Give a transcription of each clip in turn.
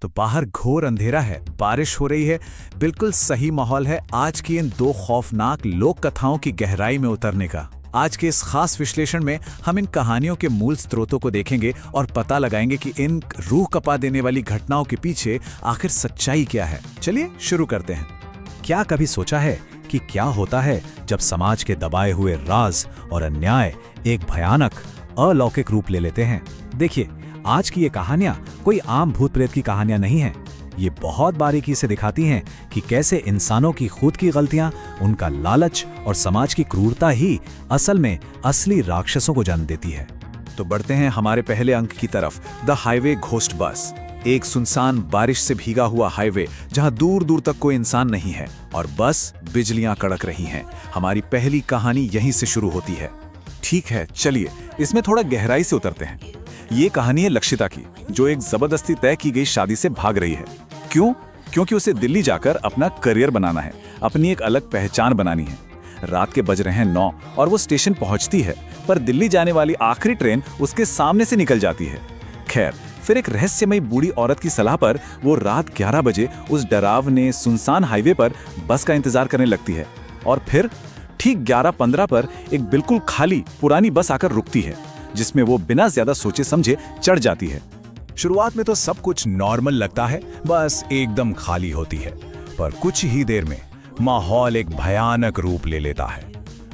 तो बाहर घोर अंधेरा है, बारिश हो रही है, बिल्कुल सही माहौल है आज की इन दो खौफनाक लोक कथाओं की गहराई में उतरने का। आज के इस खास विश्लेषण में हम इन कहानियों के मूल स्रोतों को देखेंगे और पता लगाएंगे कि इन रूह कपा देने वाली घटनाओं के पीछे आखिर सच्चाई क्या है। चलिए शुरू करते हैं। क्या कभी सोचा है कि क्या होता है जब समाज के दबाए हुए राज और अन्याय एक भयानक अलौकिक रूप ले लेते हैं? देखिए, आज की ये कहानियां कोई आम भूत प्रेत की कहानियां नहीं हैं। ये बहुत बारीकी से दिखाती हैं कि कैसे इंसानों की खुद की गलतियां, उनका लालच और समाज की क्रूरता ही असल में असली राक्षसों को जन्म देती है। तो बढ़ते हैं हमारे पहले अंक की तरफ, द हाईवे घोस्ट बस। एक सुनसान बारिश से भीगा हुआ हाईवे जहां दूर दूर तक कोई इंसान नहीं है और बस बिजलियां कड़क रही हैं। हमारी पहली कहानी यहीं से शुरू होती है। ठीक है, चलिए इसमें थोड़ा गहराई से उतरते हैं। ये कहानी है लक्षिता की, जो एक जबरदस्ती तय की गई शादी से भाग रही है। क्यों? क्योंकि उसे दिल्ली जाकर अपना करियर बनाना है, अपनी एक अलग पहचान बनानी है। रात के बज रहे हैं 9 और वो स्टेशन पहुंचती है, पर दिल्ली जाने वाली आखिरी ट्रेन उसके सामने से निकल जाती है। खैर, फिर एक रहस्यमयी बूढ़ी औरत की सलाह पर वो रात 11 बजे उस डरावने सुनसान हाईवे पर बस का इंतजार करने लगती है। और फिर ठीक 11:15 पर एक बिल्कुल खाली पुरानी बस आकर रुकती है, जिसमें वो बिना ज्यादा सोचे समझे चढ़ जाती है। शुरुआत में तो सब कुछ नॉर्मल लगता है, बस एकदम खाली होती है, पर कुछ ही देर में माहौल एक भयानक रूप ले लेता है।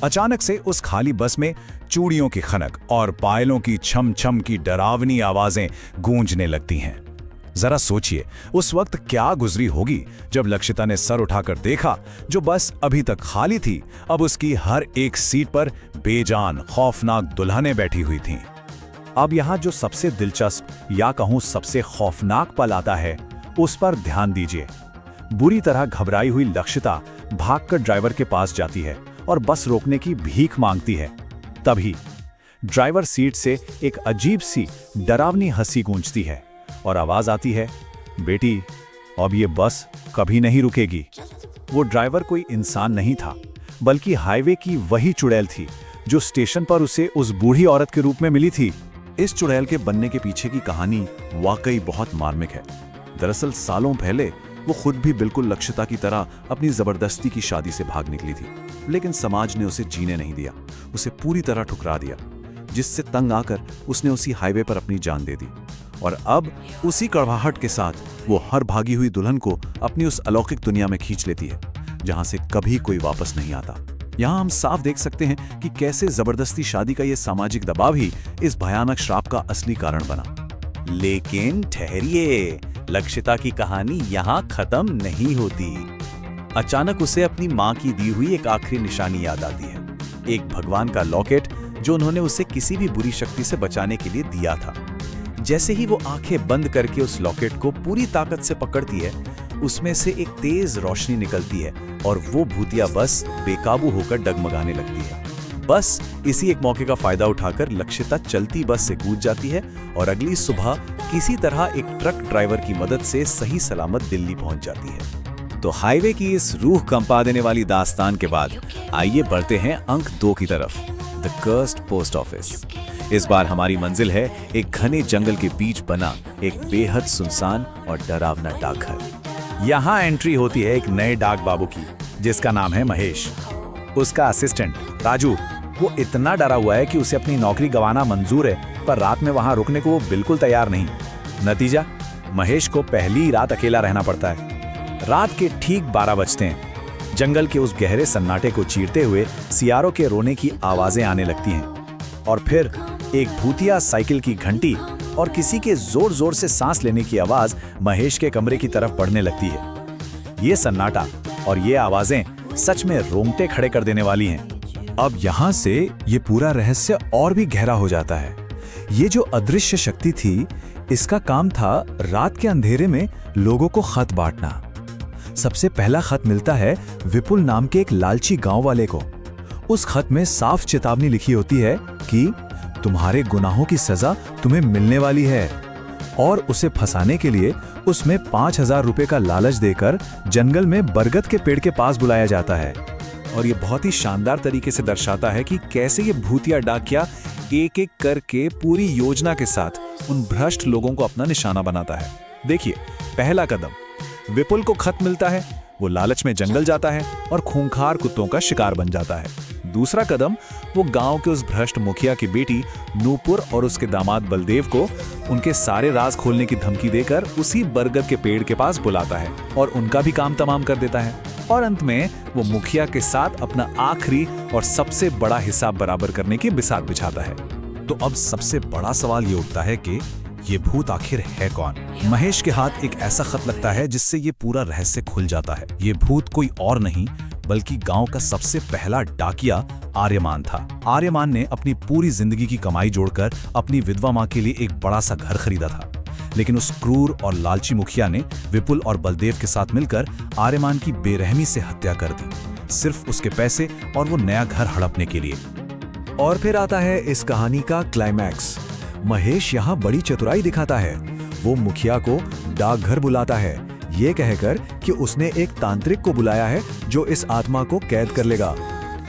अचानक से उस खाली बस में चूड़ियों की खनक और पायलों की छम छम की डरावनी आवाजें गूंजने लगती हैं। जरा सोचिए, उस वक्त क्या गुजरी होगी जब लक्षिता ने सर उठाकर देखा, जो बस अभी तक खाली थी, अब उसकी हर एक सीट पर बेजान खौफनाक दुल्हनें बैठी हुई थीं। अब यहाँ जो सबसे दिलचस्प या कहूँ सबसे खौफनाक पल आता है, उस पर ध्यान दीजिए। बुरी तरह घबराई हुई लक्षिता भागकर ड्राइवर के पास जाती है और बस रोकने की भीख मांगती है। तभी ड्राइवर सीट से एक अजीब सी डरावनी हंसी गूंजती है और आवाज आती है, बेटी, अब ये बस कभी नहीं रुकेगी। वो ड्राइवर कोई इंसान नहीं था, बल्कि हाईवे की वही चुड़ैल थी जो स्टेशन पर उसे उस बूढ़ी औरत के रूप में मिली थी। इस चुड़ैल के बनने के पीछे की कहानी वाकई बहुत मार्मिक है। दरअसल सालों पहले वो खुद भी बिल्कुल लक्षिता की तरह अपनी जबरदस्ती की शादी से भाग निकली थी, लेकिन समाज ने उसे जीने नहीं दिया, उसे पूरी तरह ठुकरा दिया, जिससे तंग आकर उसने उसी हाईवे पर अपनी जान दे दी। और अब उसी कड़वाहट के साथ वो हर भागी हुई दुल्हन को अपनी उस अलौकिक दुनिया में खींच लेती है, जहां से कभी कोई वापस नहीं आता। यहाँ हम साफ देख सकते हैं कि कैसे जबरदस्ती शादी का ये सामाजिक दबाव ही इस भयानक श्राप का असली कारण बना। लेकिन ठहरिए, लक्षिता की कहानी यहाँ खत्म नहीं होती। अचानक उसे अपनी माँ की दी हुई एक आखिरी निशानी याद आती है, एक भगवान का लॉकेट जो उन्होंने उसे किसी भी बुरी शक्ति से बचाने के लिए दिया था। जैसे ही वो आंखें बंद करके उस लॉकेट को पूरी ताकत से पकड़ती है, उसमें से एक तेज रोशनी निकलती है और वो भूतिया बस बेकाबू होकर डगमगाने लगती है। बस इसी एक मौके का फायदा उठाकर लक्षिता चलती बस से कूद जाती है और अगली सुबह किसी तरह एक ट्रक ड्राइवर की मदद से सही सलामत दिल्ली पहुंच जाती है। तो हाईवे की इस रूह कंपा देने वाली दास्तान के बाद आइए बढ़ते हैं अंक 2 की तरफ, द कर्स्ड पोस्ट ऑफिस। इस बार हमारी मंजिल है एक घने जंगल के बीच बना एक बेहद सुनसान और डरावना डाकघर। यहाँ एंट्री होती है एक नए डाक बाबू की, जिसका नाम है महेश। उसका असिस्टेंट राजू, वो इतना डरा हुआ है कि उसे अपनी नौकरी गंवाना मंजूर है, पर रात में वहां रुकने को वो बिल्कुल तैयार नहीं। नतीजा, महेश को पहली रात अकेला रहना पड़ता है। रात के ठीक 12 बजते हैं। जंगल के उस गहरे सन्नाटे को चीरते हुए सियारों के रोने की आवाजें आने लगती हैं और फिर एक भूतिया साइकिल की घंटी और किसी के जोर जोर से सांस लेने की आवाज महेश के कमरे की तरफ बढ़ने लगती है। ये सन्नाटा और ये आवाजें सच में रोंगटे खड़े कर देने वाली हैं। अब यहाँ से ये पूरा रहस्य और भी गहरा हो जाता है। ये जो अदृश्य शक्ति थी, इसका काम था रात के अंधेरे में लोगों को खत बांटना। सबसे पहला खत मिलता है विपुल नाम के एक लालची गांव वाले को। उस खत में साफ चेतावनी लिखी होती है कि तुम्हारे गुनाहों की सजा तुम्हें मिलने वाली है, और उसे फंसाने के लिए उसमें 5,000 रुपए का लालच देकर जंगल में बरगद के पेड़ के पास बुलाया जाता है। और ये बहुत ही शानदार तरीके से दर्शाता है कि कैसे ये भूतिया डाकिया एक एक करके पूरी योजना के साथ उन भ्रष्ट लोगों को अपना निशाना बनाता है। देखिए, पहला कदम, विपुल को खत मिलता है, वो लालच में जंगल जाता है और खूंखार कुत्तों का शिकार बन जाता है। दूसरा कदम, वो गांव के उस भ्रष्ट मुखिया की बेटी नूपुर और उसके दामाद बलदेव को उनके सारे राज खोलने की धमकी देकर उसी बरगद के पेड़ के पास बुलाता है और उनका भी काम तमाम कर देता है। और अंत में वो मुखिया के साथ अपना आखिरी और सबसे बड़ा हिसाब बराबर करने की बिसात बिछाता है। तो अब सबसे बड़ा सवाल ये उठता है कि ये भूत आखिर है कौन? महेश के हाथ एक ऐसा खत लगता है जिससे ये पूरा रहस्य खुल जाता है। ये भूत कोई और नहीं बल्कि गांव का सबसे पहला डाकिया आर्यमान था। आर्यमान ने अपनी पूरी जिंदगी की कमाई जोड़कर अपनी विधवा मां के लिए एक बड़ा सा घर खरीदा था, लेकिन उस क्रूर और लालची मुखिया ने विपुल और बलदेव के साथ मिलकर आर्यमान की बेरहमी से हत्या कर दी, सिर्फ उसके पैसे और वो नया घर हड़पने के लिए। और फिर आता है इस कहानी का क्लाइमैक्स। महेश यहाँ बड़ी चतुराई दिखाता है। वो मुखिया को डाकघर बुलाता है, ये कहकर कि उसने एक तांत्रिक को बुलाया है जो इस आत्मा को कैद कर लेगा।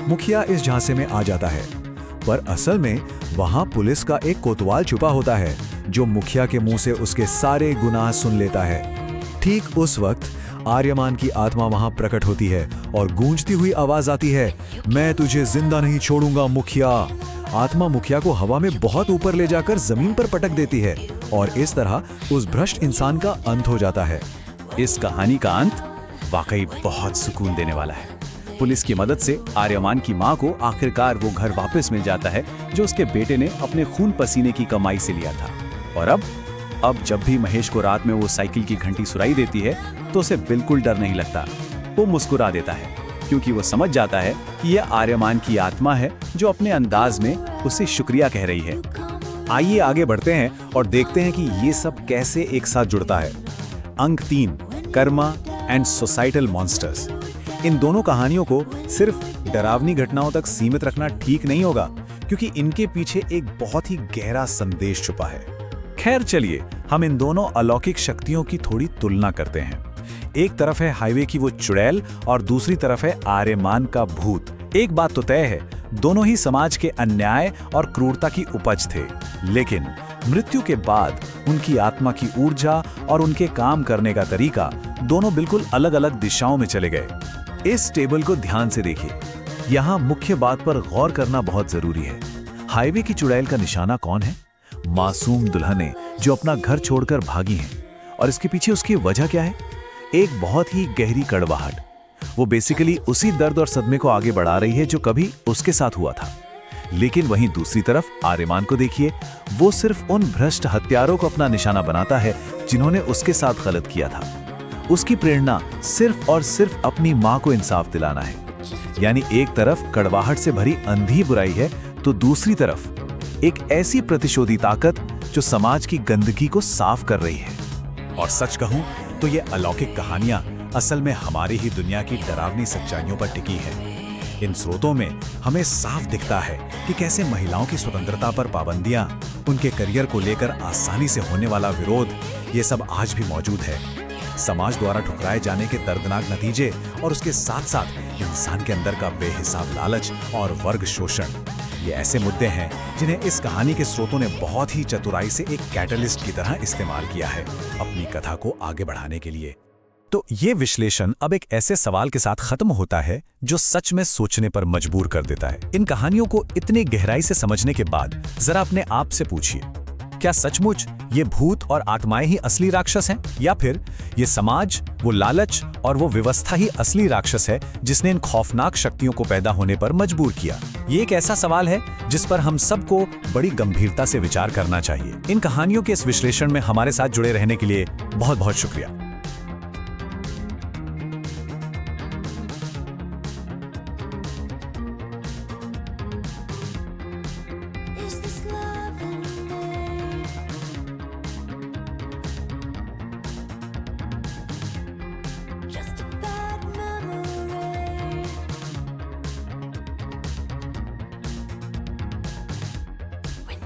मुखिया इस झांसे में आ जाता है, पर असल में वहां पुलिस का एक कोतवाल छुपा होता है जो मुखिया के मुंह से उसके सारे गुनाह सुन लेता है। ठीक उस वक्त आर्यमान की आत्मा वहां प्रकट होती है और गूंजती हुई आवाज आती है, मैं तुझे जिंदा नहीं छोड़ूंगा मुखिया। आत्मा मुखिया को हवा में बहुत ऊपर ले जाकर जमीन पर पटक देती है और इस तरह उस भ्रष्ट इंसान का अंत हो जाता है। इस कहानी का अंत वाकई बहुत सुकून देने वाला है। पुलिस की मदद से आर्यमान की मां को आखिरकार वो घर वापस मिल जाता है जो उसके बेटे ने अपने खून पसीने की कमाई से लिया था। और अब जब भी महेश को रात में वो साइकिल की घंटी सुनाई देती है तो उसे बिल्कुल डर नहीं लगता। वो मुस्कुरा देता है क्योंकि वो समझ जाता है कि यह आर्यमान की आत्मा है जो अपने अंदाज में उसे शुक्रिया कह रही है। आइए आगे बढ़ते हैं और देखते हैं कि ये सब कैसे एक साथ जुड़ता है। अंक 3, कर्मा एंड सोसाइटल मॉन्स्टर्स। इन दोनों कहानियों को सिर्फ डरावनी घटनाओं तक सीमित रखना ठीक नहीं होगा, क्योंकि इनके पीछे एक बहुत ही गहरा संदेश छुपा है। खैर चलिए, हम इन दोनों अलौकिक शक्तियों की थोड़ी तुलना करते हैं। एक तरफ है हाईवे की वो चुड़ैल और दूसरी तरफ है आर्यमान का भूत। एक बात तो तय है, दोनों ही समाज के अन्याय और क्रूरता की उपज थे, लेकिन मृत्यु के बाद उनकी आत्मा की ऊर्जा और उनके काम करने का तरीका दोनों बिल्कुल अलग अलग दिशाओं में चले गए। इस टेबल को ध्यान से देखिए, यहाँ मुख्य बात पर गौर करना बहुत जरूरी है। हाईवे की चुड़ैल का निशाना कौन है? मासूम दुल्हनें जो अपना घर छोड़कर भागी हैं। और इसके पीछे उसकी वजह क्या है? एक बहुत ही गहरी कड़वाहट। वो बेसिकली उसी दर्द और सदमे को आगे बढ़ा रही है जो कभी उसके साथ हुआ था। लेकिन वहीं दूसरी तरफ आर्यमान को देखिए, वो सिर्फ उन भ्रष्ट हत्यारों को अपना निशाना बनाता है जिन्होंने उसके साथ गलत किया था। उसकी प्रेरणा सिर्फ और सिर्फ अपनी मां को इंसाफ दिलाना है। यानी एक तरफ कड़वाहट से भरी अंधी बुराई है, तो दूसरी तरफ एक ऐसी प्रतिशोधी ताकत जो समाज की गंदगी को साफ कर रही है। और सच कहूं तो ये अलौकिक कहानियां असल में हमारी ही दुनिया की डरावनी सच्चाइयों पर टिकी है। इन स्रोतों में हमें साफ दिखता है कि कैसे महिलाओं की स्वतंत्रता पर पाबंदियां, उनके करियर को लेकर आसानी से होने वाला विरोध, ये सब आज भी मौजूद है। समाज द्वारा ठुकराए जाने के दर्दनाक नतीजे और उसके साथ साथ इंसान के अंदर का बेहिसाब लालच और वर्ग शोषण, ये ऐसे मुद्दे हैं जिन्हें इस कहानी के स्रोतों ने बहुत ही चतुराई से एक कैटलिस्ट की तरह इस्तेमाल किया है अपनी कथा को आगे बढ़ाने के लिए। तो ये विश्लेषण अब एक ऐसे सवाल के साथ खत्म होता है जो सच में सोचने पर मजबूर कर देता है। इन कहानियों को इतनी गहराई से समझने के बाद जरा अपने आप से पूछिए, क्या सचमुच ये भूत और आत्माएं ही असली राक्षस हैं, या फिर ये समाज, वो लालच और वो व्यवस्था ही असली राक्षस है जिसने इन खौफनाक शक्तियों को पैदा होने पर मजबूर किया? ये एक ऐसा सवाल है जिस पर हम सबको बड़ी गंभीरता से विचार करना चाहिए। इन कहानियों के इस विश्लेषण में हमारे साथ जुड़े रहने के लिए बहुत बहुत शुक्रिया।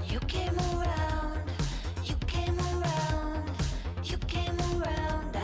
You came around, you came around, you came around.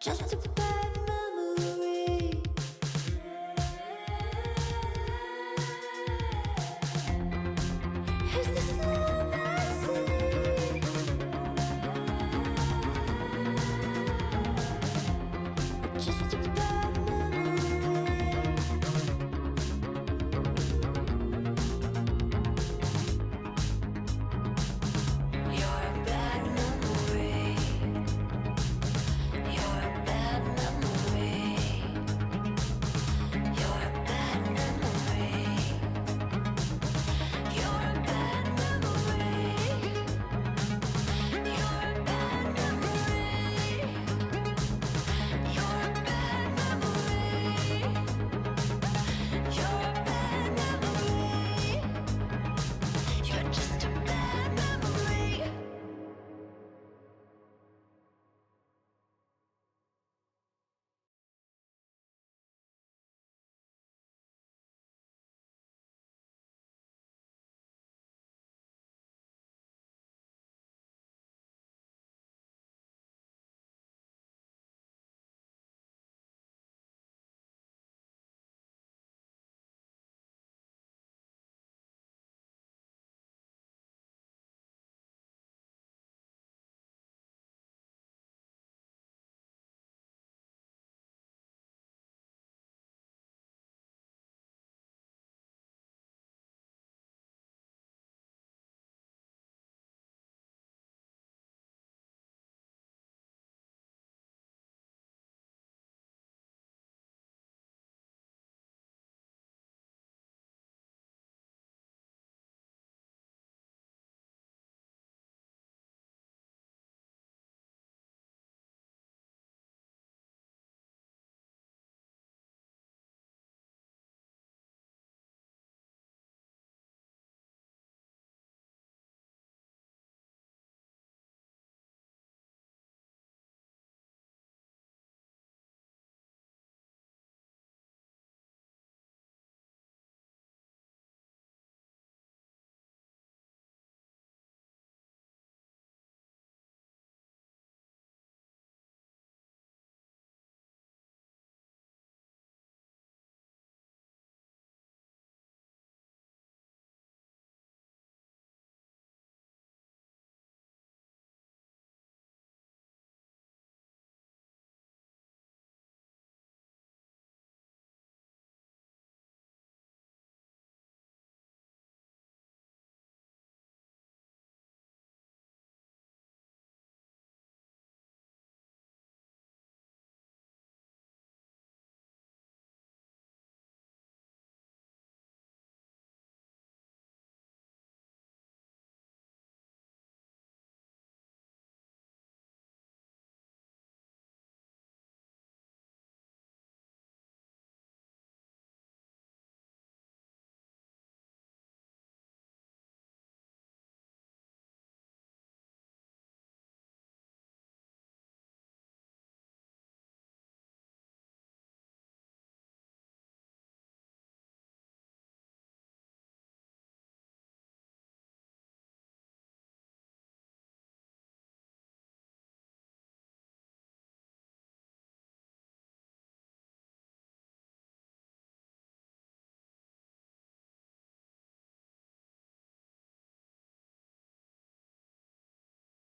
just to